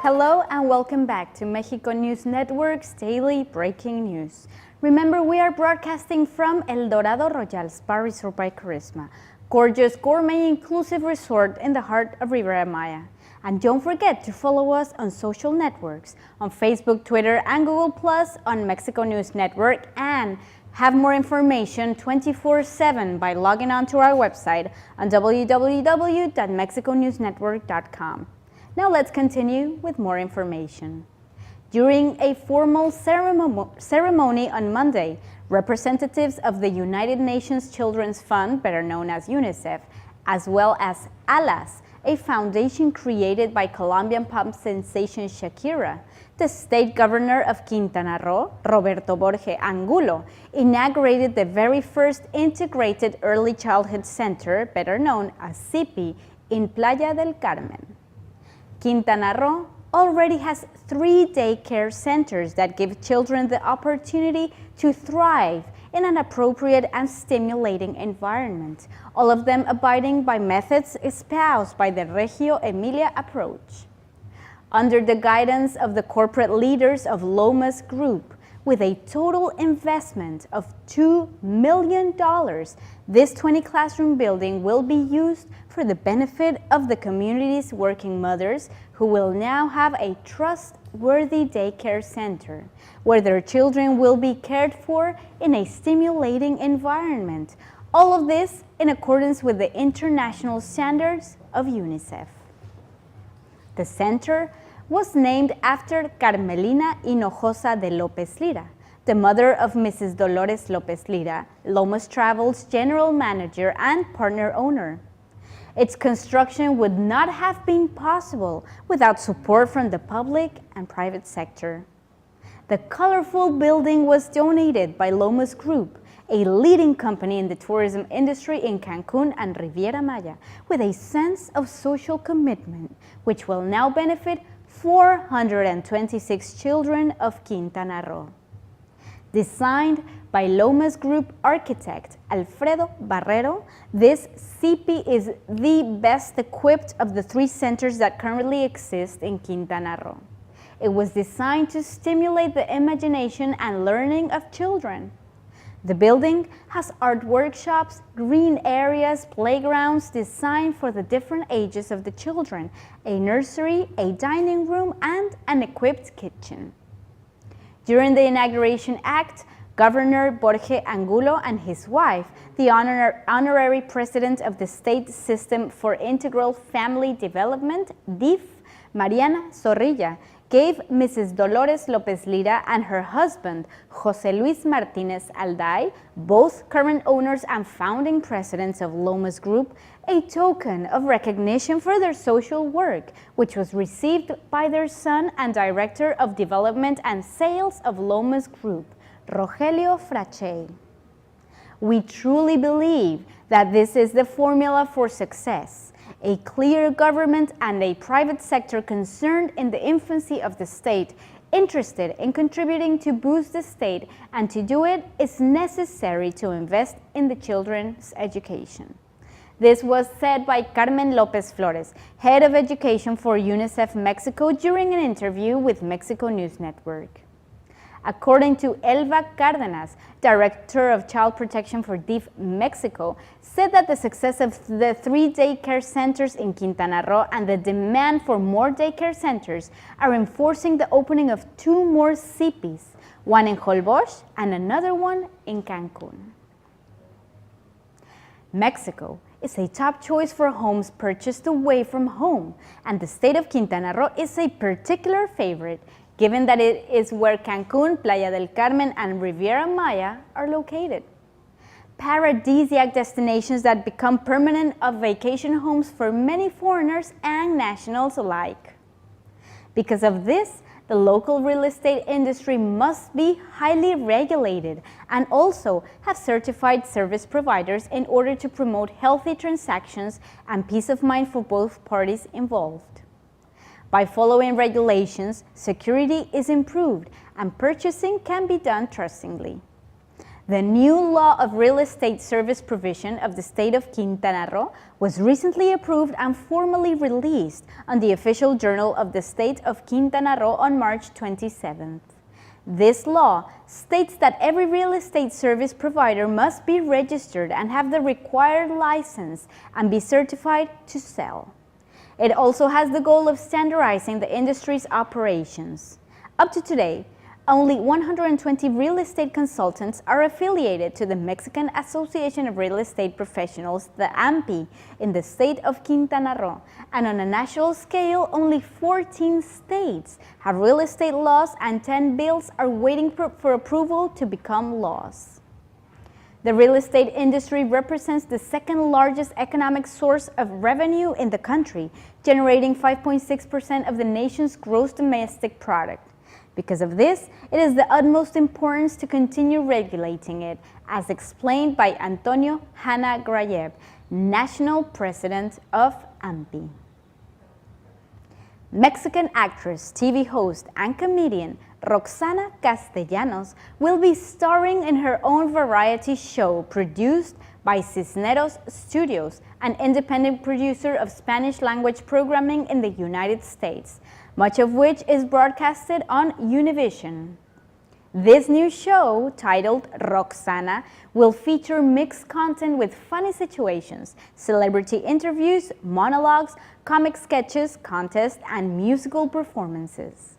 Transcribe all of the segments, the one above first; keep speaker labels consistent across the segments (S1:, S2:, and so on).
S1: Hello and welcome back to Mexico News Network's daily breaking news. Remember, we are broadcasting from El Dorado Royal Spa Resort by Charisma, gorgeous gourmet inclusive resort in the heart of Riviera Maya. And don't forget to follow us on social networks, on Facebook, Twitter, and Google+, on Mexico News Network, and have more information 24/7 by logging on to our website on www.mexiconewsnetwork.com. Now let's continue with more information. During a formal ceremony on Monday, representatives of the United Nations Children's Fund, better known as UNICEF, as well as ALAS, a foundation created by Colombian pop sensation Shakira, the state governor of Quintana Roo, Roberto Borge Angulo, inaugurated the very first integrated early childhood center, better known as CIPI, in Playa del Carmen. Quintana Roo already has 3 daycare centers that give children the opportunity to thrive in an appropriate and stimulating environment, all of them abiding by methods espoused by the Reggio Emilia approach. Under the guidance of the corporate leaders of Lomas Group, with a total investment of $2 million, this 20-classroom building will be used for the benefit of the community's working mothers, who will now have a trustworthy daycare center, where their children will be cared for in a stimulating environment. All of this in accordance with the international standards of UNICEF. The center was named after Carmelina Hinojosa de López Lira, the mother of Mrs. Dolores López Lira, Lomas Travel's general manager and partner owner. Its construction would not have been possible without support from the public and private sector. The colorful building was donated by Lomas Group, a leading company in the tourism industry in Cancun and Riviera Maya, with a sense of social commitment, which will now benefit 426 children of Quintana Roo. Designed by Lomas Group architect Alfredo Barrero, this CIPI is the best equipped of the 3 centers that currently exist in Quintana Roo. It was designed to stimulate the imagination and learning of children. The building has art workshops, green areas, playgrounds designed for the different ages of the children, a nursery, a dining room, and an equipped kitchen. During the inauguration act, Governor Borge Angulo and his wife, the honorary president of the State System for Integral Family Development, DIF, Mariana Zorrilla, gave Mrs. Dolores López Lira and her husband, José Luis Martínez Alday, both current owners and founding presidents of Lomas Group, a token of recognition for their social work, which was received by their son and Director of Development and Sales of Lomas Group, Rogelio Frachey. We truly believe that this is the formula for success: a clear government and a private sector concerned in the infancy of the state, interested in contributing to boost the state, and to do it is necessary to invest in the children's education. This was said by Carmen López Flores, head of education for UNICEF Mexico, during an interview with Mexico News Network. According to Elva Cárdenas, Director of Child Protection for DIF Mexico, said that the success of the 3 daycare centers in Quintana Roo and the demand for more daycare centers are enforcing the opening of 2 more CIPIs, one in Holbox and another one in Cancun. Mexico is a top choice for homes purchased away from home, and the state of Quintana Roo is a particular favorite, given that it is where Cancun, Playa del Carmen, and Riviera Maya are located. Paradisiac destinations that become permanent vacation homes for many foreigners and nationals alike. Because of this, the local real estate industry must be highly regulated and also have certified service providers in order to promote healthy transactions and peace of mind for both parties involved. By following regulations, security is improved and purchasing can be done trustingly. The new law of real estate service provision of the state of Quintana Roo was recently approved and formally released on the official journal of the state of Quintana Roo on March 27th. This law states that every real estate service provider must be registered and have the required license and be certified to sell. It also has the goal of standardizing the industry's operations. Up to today, only 120 real estate consultants are affiliated to the Mexican Association of Real Estate Professionals, the AMPI, in the state of Quintana Roo, and on a national scale, only 14 states have real estate laws and 10 bills are waiting for approval to become laws. The real estate industry represents the second largest economic source of revenue in the country, generating 5.6% of the nation's gross domestic product. Because of this, it is the utmost importance to continue regulating it, as explained by Antonio Hanna Grayev, National President of AMPI. Mexican actress, TV host, and comedian Roxana Castellanos will be starring in her own variety show produced by Cisneros Studios, an independent producer of Spanish-language programming in the United States, much of which is broadcasted on Univision. This new show, titled Roxana, will feature mixed content with funny situations, celebrity interviews, monologues, comic sketches, contests, and musical performances.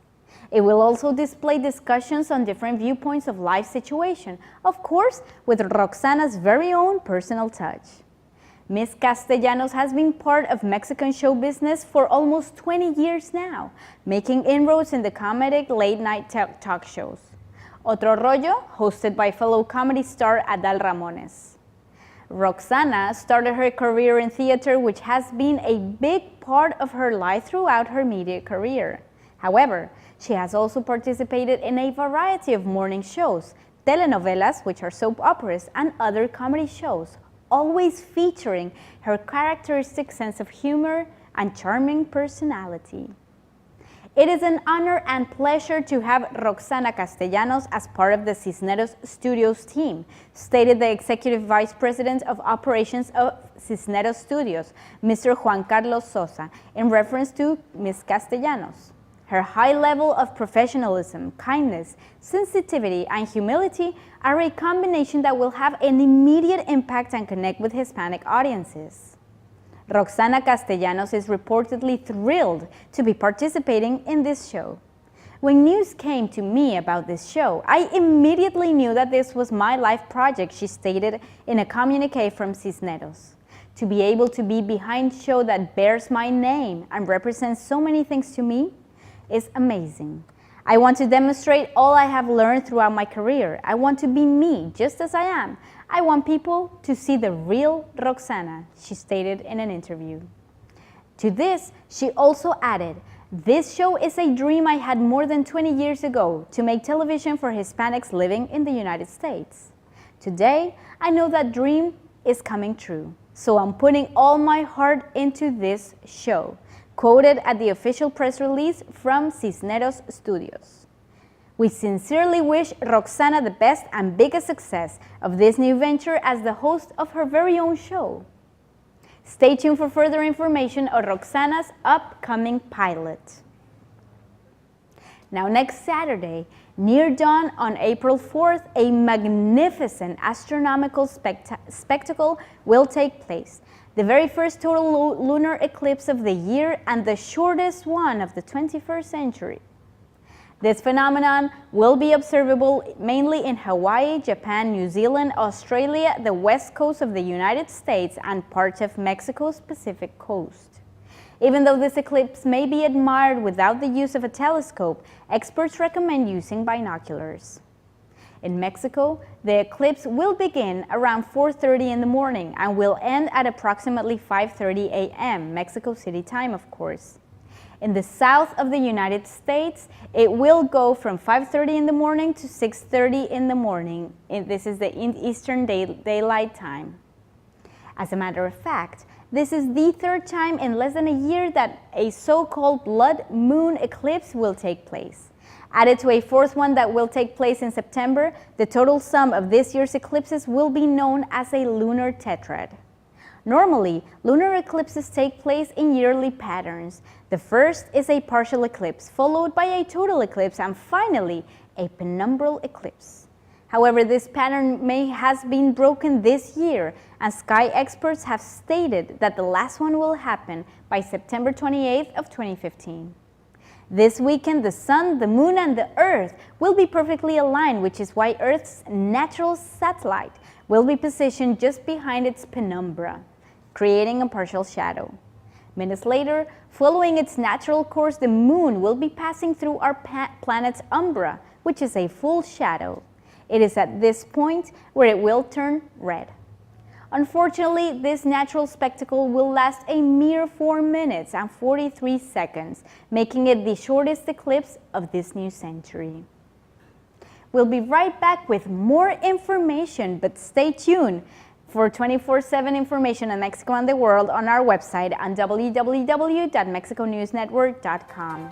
S1: It will also display discussions on different viewpoints of life situation, of course, with Roxana's very own personal touch. Ms. Castellanos has been part of Mexican show business for almost 20 years now, making inroads in the comedic late-night talk shows. Otro Rollo, hosted by fellow comedy star Adal Ramones. Roxana started her career in theater, which has been a big part of her life throughout her media career. However, she has also participated in a variety of morning shows, telenovelas, which are soap operas, and other comedy shows, always featuring her characteristic sense of humor and charming personality. It is an honor and pleasure to have Roxana Castellanos as part of the Cisneros Studios team, stated the Executive Vice President of Operations of Cisneros Studios, Mr. Juan Carlos Sosa, in reference to Ms. Castellanos. Her high level of professionalism, kindness, sensitivity, and humility are a combination that will have an immediate impact and connect with Hispanic audiences. Roxana Castellanos is reportedly thrilled to be participating in this show. When news came to me about this show, I immediately knew that this was my life project, she stated in a communique from Cisneros. To be able to be behind a show that bears my name and represents so many things to me is amazing. I want to demonstrate all I have learned throughout my career. I want to be me, just as I am. I want people to see the real Roxana, she stated in an interview. To this, she also added, "This show is a dream I had more than 20 years ago, to make television for Hispanics living in the United States. Today, I know that dream is coming true, so I'm putting all my heart into this show," quoted at the official press release from Cisneros Studios. We sincerely wish Roxana the best and biggest success of this new venture as the host of her very own show. Stay tuned for further information on Roxana's upcoming pilot. Now, next Saturday, near dawn on April 4th, a magnificent astronomical spectacle will take place. The very first total lunar eclipse of the year and the shortest one of the 21st century. This phenomenon will be observable mainly in Hawaii, Japan, New Zealand, Australia, the west coast of the United States, and parts of Mexico's Pacific coast. Even though this eclipse may be admired without the use of a telescope, experts recommend using binoculars. In Mexico, the eclipse will begin around 4:30 in the morning and will end at approximately 5:30 a.m., Mexico City time, of course. In the south of the United States, it will go from 5:30 in the morning to 6:30 in the morning. This is the Eastern Daylight Time. As a matter of fact, this is the third time in less than a year that a so-called blood moon eclipse will take place. Added to a fourth one that will take place in September, the total sum of this year's eclipses will be known as a lunar tetrad. Normally, lunar eclipses take place in yearly patterns. The first is a partial eclipse, followed by a total eclipse, and finally, a penumbral eclipse. However, this pattern has been broken this year, and sky experts have stated that the last one will happen by September 28th of 2015. This weekend, the Sun, the Moon, and the Earth will be perfectly aligned, which is why Earth's natural satellite will be positioned just behind its penumbra, creating a partial shadow. Minutes later, following its natural course, the Moon will be passing through our planet's umbra, which is a full shadow. It is at this point where it will turn red. Unfortunately, this natural spectacle will last a mere 4 minutes and 43 seconds, making it the shortest eclipse of this new century. We'll be right back with more information, but stay tuned for 24/7 information on Mexico and the world on our website on www.mexiconewsnetwork.com.